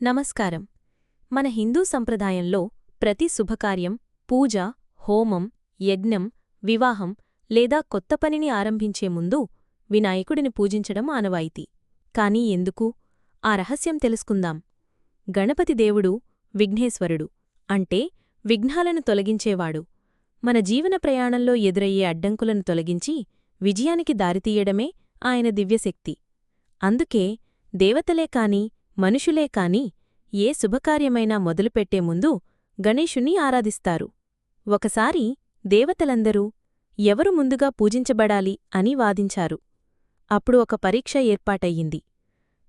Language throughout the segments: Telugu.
నమస్కారం. మన హిందూ సంప్రదాయంలో ప్రతి శుభకార్యం, పూజ, హోమం, యజ్ఞం, వివాహం లేదా కొత్త పనిని ఆరంభించే ముందు వినాయకుడిని పూజించడం ఆనవాయితీ. కానీ ఎందుకు? ఆ రహస్యం తెలుసుకుందాం. గణపతి దేవుడు విఘ్నేశ్వరుడు, అంటే విఘ్నాలను తొలగించేవాడు. మన జీవన ప్రయాణంలో ఎదురయ్యే అడ్డంకులను తొలగించి విజయానికి దారితీయడమే ఆయన దివ్యశక్తి. అందుకే దేవతలే కాని మనుషులే కాని ఏ శుభకార్యమైనా మొదలుపెట్టే ముందు గణేశుణ్ణి ఆరాధిస్తారు. ఒకసారి దేవతలందరూ ఎవరు ముందుగా పూజించబడాలి అని వాదించారు. అప్పుడు ఒక పరీక్ష ఏర్పాటయ్యింది.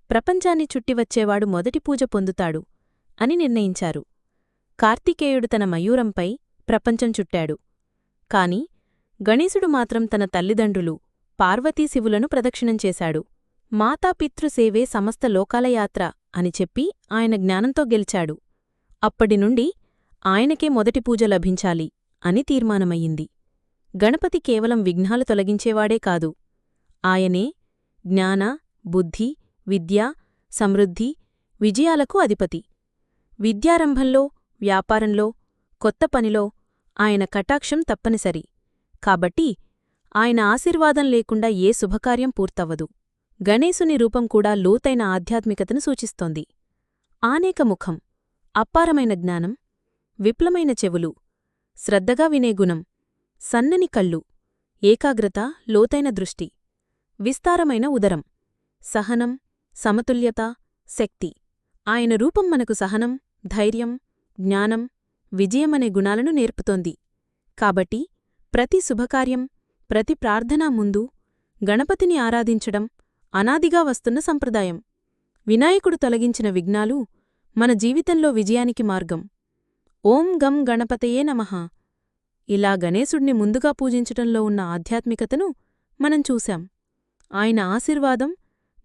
ప్రపంచాన్ని చుట్టివచ్చేవాడు మొదటి పూజ పొందుతాడు అని నిర్ణయించారు. కార్తికేయుడు తన మయూరంపై ప్రపంచం చుట్టాడు. కాని గణేశుడు మాత్రం తన తల్లిదండ్రులు పార్వతీశివులను ప్రదక్షిణం చేశాడు. మాతాపితృసేవే సమస్త లోకాలయాత్ర అని చెప్పి ఆయన జ్ఞానంతో గెలిచాడు. అప్పటినుండి ఆయనకే మొదటి పూజ లభించాలి అని తీర్మానమయ్యింది. గణపతి కేవలం విఘ్నాలు తొలగించేవాడే కాదు, ఆయనే జ్ఞాన, బుద్ధి, విద్య, సమృద్ధి, విజయాలకు అధిపతి. విద్యారంభంలో, వ్యాపారంలో, కొత్త పనిలో ఆయన కటాక్షం తప్పనిసరి. కాబట్టి ఆయన ఆశీర్వాదం లేకుండా ఏ శుభకార్యం పూర్తవ్వదు. గణేశుని రూపం కూడా లోతైన ఆధ్యాత్మికతను సూచిస్తోంది. ఆనేక ముఖం, అపారమైన జ్ఞానం, విప్లమైన చెవులు, శ్రద్ధగా వినే గుణం, సన్నని కళ్ళు, ఏకాగ్రత, లోతైన దృష్టి, విస్తారమైన ఉదరం, సహనం, సమతుల్యత, శక్తి. ఆయన రూపం మనకు సహనం, ధైర్యం, జ్ఞానం, విజయమనే గుణాలను నేర్పుతోంది. కాబట్టి ప్రతి శుభకార్యం, ప్రతి ప్రార్థనా ముందు గణపతిని ఆరాధించడం అనాదిగా వస్తున్న సంప్రదాయం. వినాయకుడు తొలగించిన విఘ్నాలు మన జీవితంలో విజయానికి మార్గం. ఓం గం గణపతయే నమః. ఇలా గణేశుణ్ణి ముందుగా పూజించటంలో ఉన్న ఆధ్యాత్మికతను మనం చూశాం. ఆయన ఆశీర్వాదం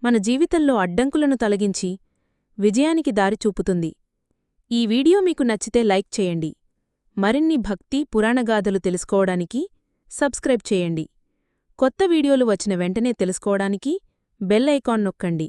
మన జీవితంలో అడ్డంకులను తొలగించి విజయానికి దారి చూపుతుంది. ఈ వీడియో మీకు నచ్చితే లైక్ చేయండి. మరిన్ని భక్తి, పురాణగాథలు తెలుసుకోవడానికి సబ్స్క్రైబ్ చేయండి. కొత్త వీడియోలు వచ్చిన వెంటనే తెలుసుకోవడానికి బెల్ ఐకాన్ నొక్కండి.